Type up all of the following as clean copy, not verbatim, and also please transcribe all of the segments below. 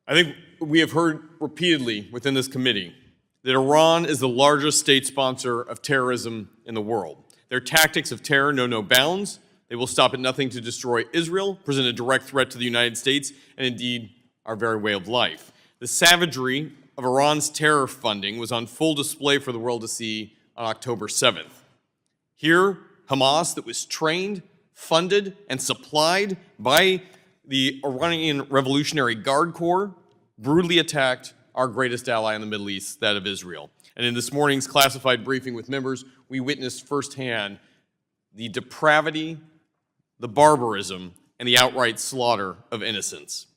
I think we have heard repeatedly within this committee that Iran is the largest state sponsor of terrorism in the world. Their tactics of terror know no bounds. They will stop at nothing to destroy Israel, present a direct threat to the United States, and indeed our very way of life. The savagery of Iran's terror funding was on full display for the world to see on October 7th. Here, Hamas, that was trained, funded, and supplied by the Iranian Revolutionary Guard Corps, brutally attacked our greatest ally in the Middle East, that of Israel. And in this morning's classified briefing with members, we witnessed firsthand the depravity, the barbarism, and the outright slaughter of innocents.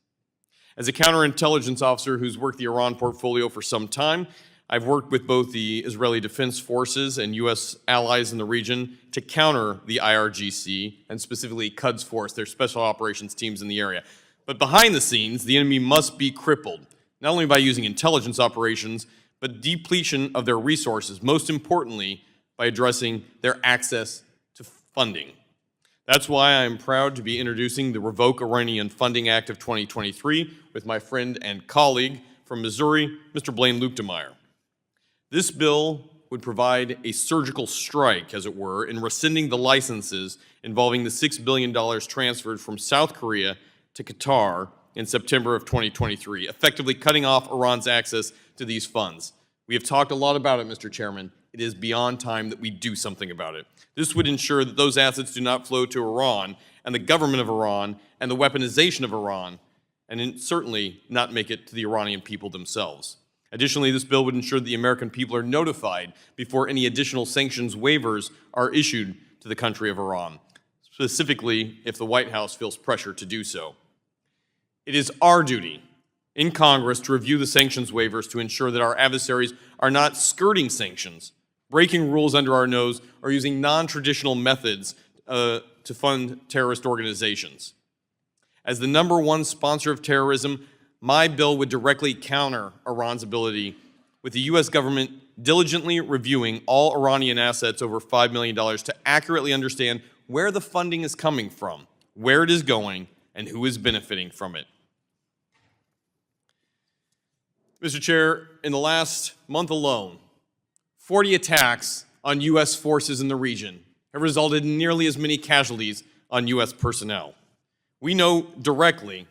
As a counterintelligence officer who's worked the Iran portfolio for some time, I've worked with both the Israeli Defense Forces and U.S. allies in the region to counter the IRGC, and specifically Quds Force, their special operations teams in the area. But behind the scenes, the enemy must be crippled, not only by using intelligence operations, but depletion of their resources, most importantly, by addressing their access to funding. That's why I am proud to be introducing the Revoke Iranian Funding Act of 2023 with my friend and colleague from Missouri, Mr. Blaine Luetkemeyer. This bill would provide a surgical strike, as it were, in rescinding the licenses involving the $6 billion transferred from South Korea to Qatar in September of 2023, effectively cutting off Iran's access to these funds. We have talked a lot about it, Mr. Chairman. It is beyond time that we do something about it. This would ensure that those assets do not flow to Iran and the government of Iran and the weaponization of Iran, and certainly not make it to the Iranian people themselves. Additionally, this bill would ensure that the American people are notified before any additional sanctions waivers are issued to the country of Iran, specifically if the White House feels pressure to do so. It is our duty in Congress to review the sanctions waivers to ensure that our adversaries are not skirting sanctions, breaking rules under our nose, or using non-traditional methods to fund terrorist organizations. As the #1 sponsor of terrorism, my bill would directly counter Iran's ability, with the U.S. government diligently reviewing all Iranian assets over $5 million to accurately understand where the funding is coming from, where it is going, and who is benefiting from it. Mr. Chair, in the last month alone, 40 attacks on U.S. forces in the region have resulted in nearly as many casualties on U.S. personnel. We know directly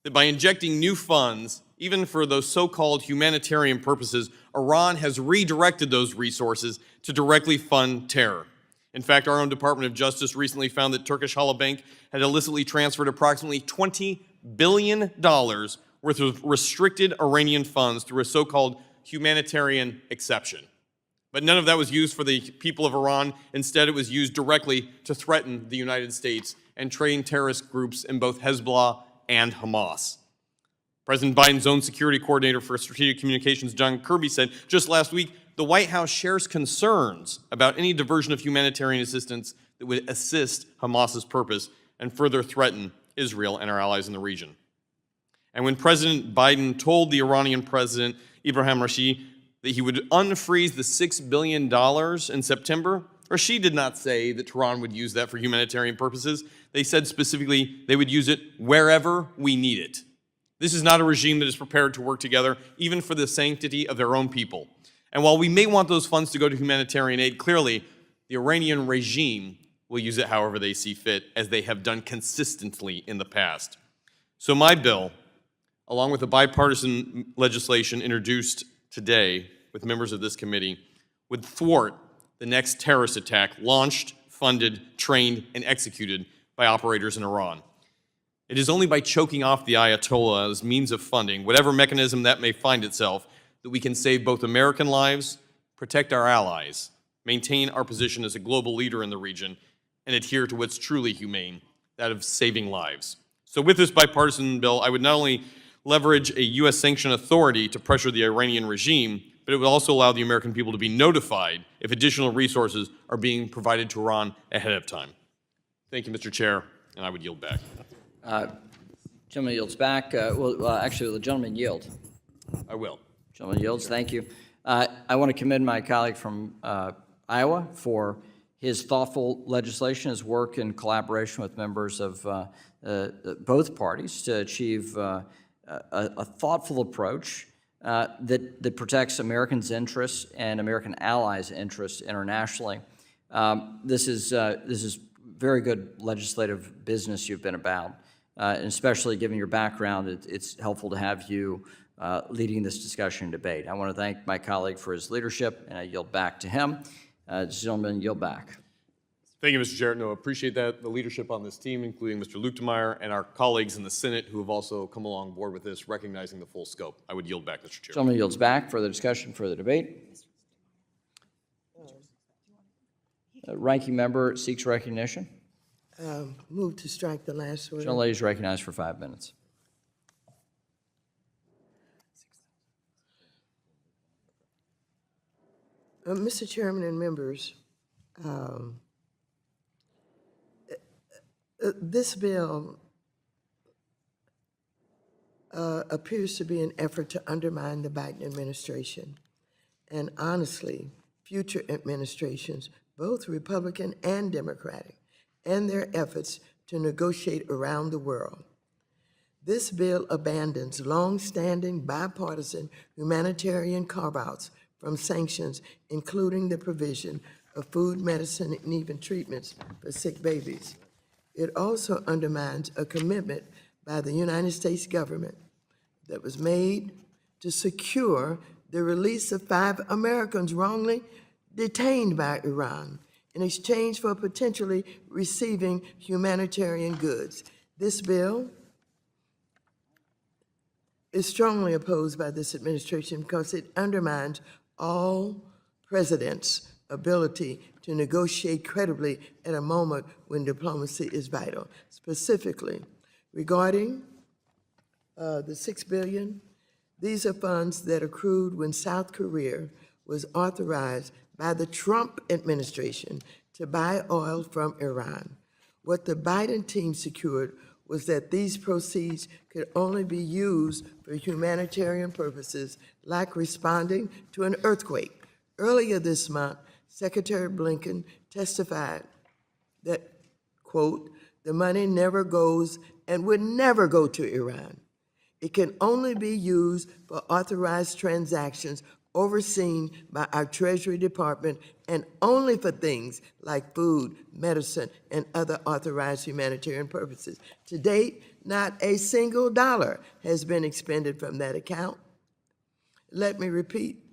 that by injecting new funds, even for those so-called humanitarian purposes, Iran has redirected those resources to directly fund terror. In fact, our own Department of Justice recently found that Turkish Halabank had illicitly transferred approximately $20 billion worth of restricted Iranian funds through a so-called humanitarian exception. But none of that was used for the people of Iran. Instead, it was used directly to threaten the United States and train terrorist groups in both Hezbollah and Hamas. President Biden's own security coordinator for strategic communications, John Kirby, said just last week, the White House shares concerns about any diversion of humanitarian assistance that would assist Hamas's purpose and further threaten Israel and our allies in the region. And when President Biden told the Iranian President Ibrahim Raisi that he would unfreeze the $6 billion in September, Raisi did not say that Tehran would use that for humanitarian purposes. They said specifically they would use it wherever we need it. This is not a regime that is prepared to work together, even for the sanctity of their own people. And while we may want those funds to go to humanitarian aid, clearly the Iranian regime will use it however they see fit, as they have done consistently in the past. So my bill, along with the bipartisan legislation introduced today with members of this committee, would thwart the next terrorist attack launched, funded, trained, and executed by operators in Iran. It is only by choking off the Ayatollah as means of funding, whatever mechanism that may find itself, that we can save both American lives, protect our allies, maintain our position as a global leader in the region, and adhere to what's truly humane, that of saving lives. So with this bipartisan bill, I would not only leverage a U.S. sanction authority to pressure the Iranian regime, but it would also allow the American people to be notified if additional resources are being provided to Iran ahead of time. Thank you, Mr. Chair, and I would yield back. Gentleman yields back. Actually, will the gentleman yield? I will. Gentleman yields. Thank you. I want to commend my colleague from Iowa for his thoughtful legislation, his work in collaboration with members of both parties to achieve a thoughtful approach that protects Americans' interests and American allies' interests internationally. This is very good legislative business you've been about, and especially given your background, it's helpful to have you leading this discussion and debate. I want to thank my colleague for his leadership, and I yield back to him. Gentlemen, yield back. Thank you, Mr. Jarrett. No, I appreciate that, the leadership on this team, including Mr. Luetkemeyer and our colleagues in the Senate who have also come along board with this, recognizing the full scope. I would yield back, Mr. Chair. Gentleman yields back. Further discussion, further debate. Ranking member seeks recognition. Move to strike the last word. Gentlelady is recognized for 5 minutes. Mr. Chairman and members, this bill appears to be an effort to undermine the Biden administration. And honestly, future administrations, both Republican and Democratic, and their efforts to negotiate around the world. This bill abandons long-standing bipartisan humanitarian carve-outs from sanctions, including the provision of food, medicine, and even treatments for sick babies. It also undermines a commitment by the United States government that was made to secure the release of 5 Americans wrongly detained by Iran in exchange for potentially receiving humanitarian goods. This bill is strongly opposed by this administration because it undermines all presidents' ability to negotiate credibly at a moment when diplomacy is vital. Specifically, regarding the $6 billion, these are funds that accrued when South Korea was authorized by the Trump administration to buy oil from Iran. What the Biden team secured was that these proceeds could only be used for humanitarian purposes, like responding to an earthquake. Earlier this month, Secretary Blinken testified that, quote, the money never goes and would never go to Iran. It can only be used for authorized transactions overseen by our Treasury Department and only for things like food, medicine, and other authorized humanitarian purposes. To date, not a single dollar has been expended from that account. Let me repeat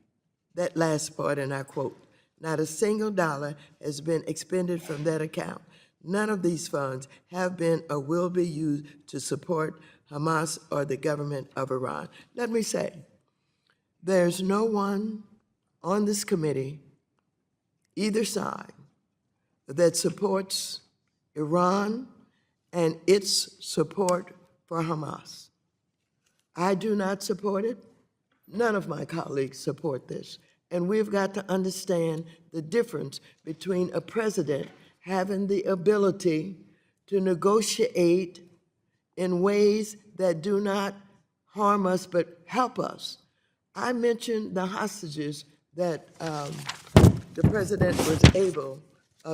that last part, and I quote, not a single dollar has been expended from that account. None of these funds have been or will be used to support Hamas or the government of Iran. Let me say, there's no one on this committee, either side, that supports Iran and its support for Hamas. I do not support it. None of my colleagues support this. And we've got to understand the difference between a president having the ability to negotiate in ways that do not harm us but help us. I mentioned the hostages that the president was able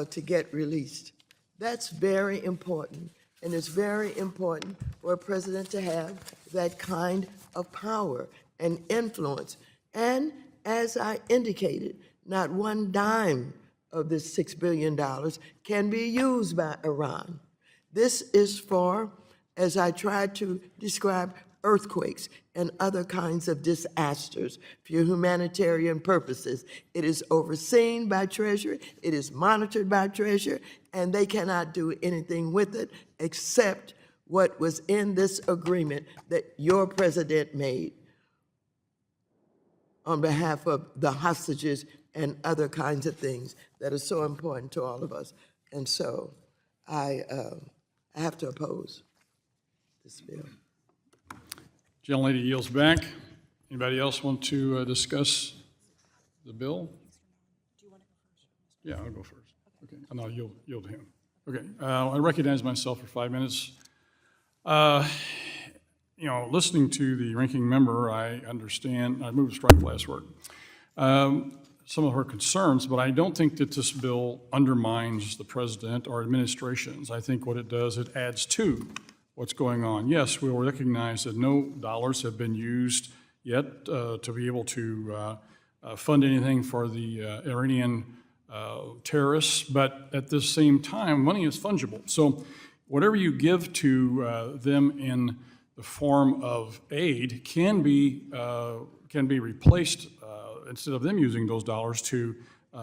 to get released. That's very important, and it's very important for a president to have that kind of power and influence. And as I indicated, not one dime of this $6 billion can be used by Iran. This is for, as I tried to describe, earthquakes and other kinds of disasters for humanitarian purposes. It is overseen by Treasury, it is monitored by Treasury, and they cannot do anything with it except what was in this agreement that your president made on behalf of the hostages and other kinds of things that are so important to all of us. And so I have to oppose this bill. Gentlelady yields back. Anybody else want to discuss the bill? Do you want to go first? Yeah, I'll go first. Okay, and I'll yield to him. Okay, I recognize myself for 5 minutes. You know, listening to the ranking member, I understand, I moved to strike last word, some of her concerns, but I don't think that this bill undermines the president or administrations. I think what it does, it adds to what's going on. Yes, we will recognize that no dollars have been used yet to be able to fund anything for the Iranian terrorists, but at the same time, money is fungible. So whatever you give to them in the form of aid can be replaced, instead of them using those dollars to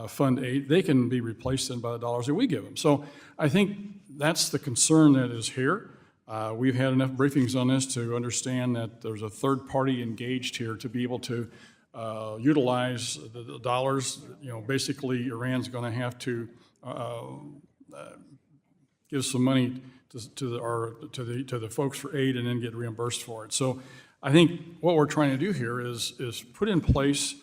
fund aid, they can be replaced then by the dollars that we give them. So I think that's the concern that is here. We've had enough briefings on this to understand that there's a third party engaged here to be able to utilize the dollars. You know, basically Iran's going to have to give some money to the folks for aid and then get reimbursed for it. So I think what we're trying to do here is put in place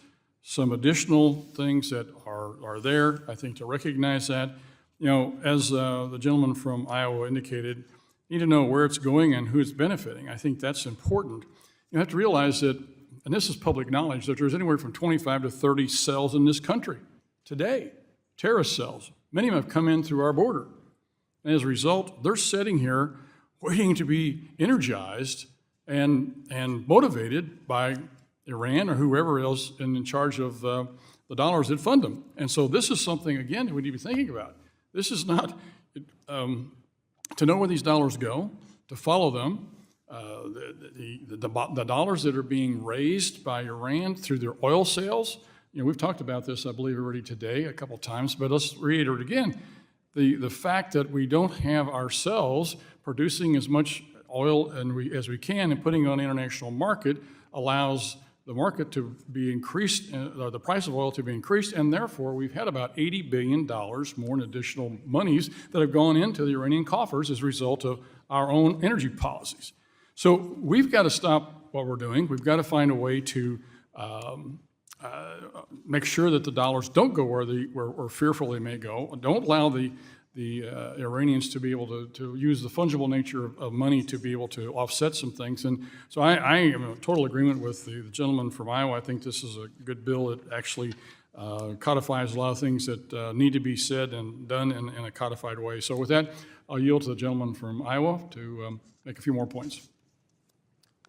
some additional things that are there, I think, to recognize that. You know, as the gentleman from Iowa indicated, you need to know where it's going and who it's benefiting. I think that's important. You have to realize that, and this is public knowledge, that there's anywhere from 25 to 30 cells in this country today, terrorist cells. Many of them have come in through our border. And as a result, they're sitting here waiting to be energized and motivated by Iran or whoever else in charge of the dollars that fund them. And so this is something, again, that we need to be thinking about. This is not, to know where these dollars go, to follow them, the dollars that are being raised by Iran through their oil sales. You know, we've talked about this, I believe, already today a couple times, but let's reiterate again. The fact that we don't have ourselves producing as much oil as we can and putting it on the international market allows the market to be increased, the price of oil to be increased, and therefore we've had about $80 billion more in additional monies that have gone into the Iranian coffers as a result of our own energy policies. So we've got to stop what we're doing. We've got to find a way to make sure that the dollars don't go where fearful they may go. Don't allow the Iranians to be able to use the fungible nature of money to be able to offset some things. And so I am in total agreement with the gentleman from Iowa. I think this is a good bill that actually codifies a lot of things that need to be said and done in a codified way. So with that, I'll yield to the gentleman from Iowa to make a few more points.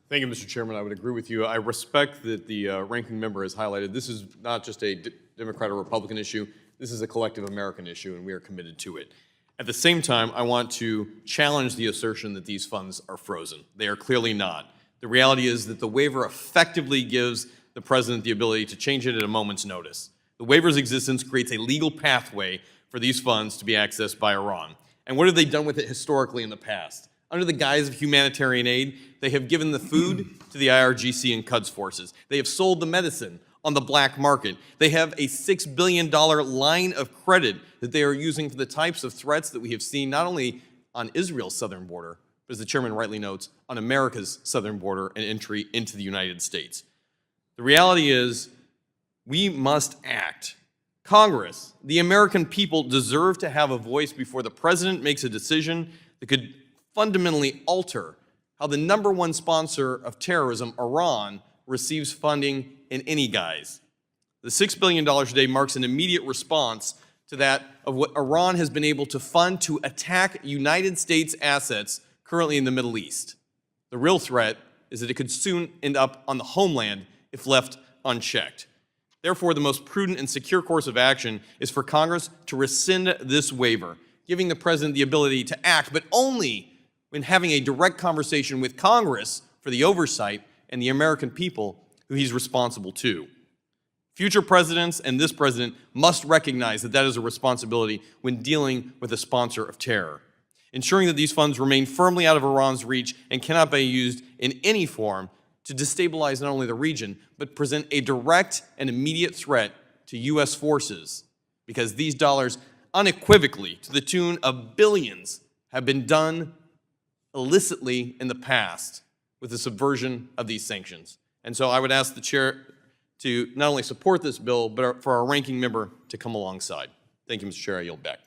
Thank you, Mr. Chairman. I would agree with you. I respect that the ranking member has highlighted this is not just a Democrat or Republican issue. This is a collective American issue, and we are committed to it. At the same time, I want to challenge the assertion that these funds are frozen. They are clearly not. The reality is that the waiver effectively gives the president the ability to change it at a moment's notice. The waiver's existence creates a legal pathway for these funds to be accessed by Iran. And what have they done with it historically in the past? Under the guise of humanitarian aid, they have given the food to the IRGC and Quds forces. They have sold the medicine on the black market. They have a $6 billion line of credit that they are using for the types of threats that we have seen not only on Israel's southern border, but as the chairman rightly notes, on America's southern border and entry into the United States. The reality is we must act. Congress, the American people deserve to have a voice before the president makes a decision that could fundamentally alter how the #1 sponsor of terrorism, Iran, receives funding in any guise. The $6 billion today marks an immediate response to that of what Iran has been able to fund to attack United States assets currently in the Middle East. The real threat is that it could soon end up on the homeland if left unchecked. Therefore, the most prudent and secure course of action is for Congress to rescind this waiver, giving the president the ability to act, but only when having a direct conversation with Congress for the oversight and the American people who he's responsible to. Future presidents and this president must recognize that that is a responsibility when dealing with a sponsor of terror. Ensuring that these funds remain firmly out of Iran's reach and cannot be used in any form to destabilize not only the region, but present a direct and immediate threat to U.S. forces, because these dollars unequivocally, to the tune of billions, have been done illicitly in the past with the subversion of these sanctions. And so I would ask the chair to not only support this bill, but for our ranking member to come alongside. Thank you, Mr. Chair. I yield back.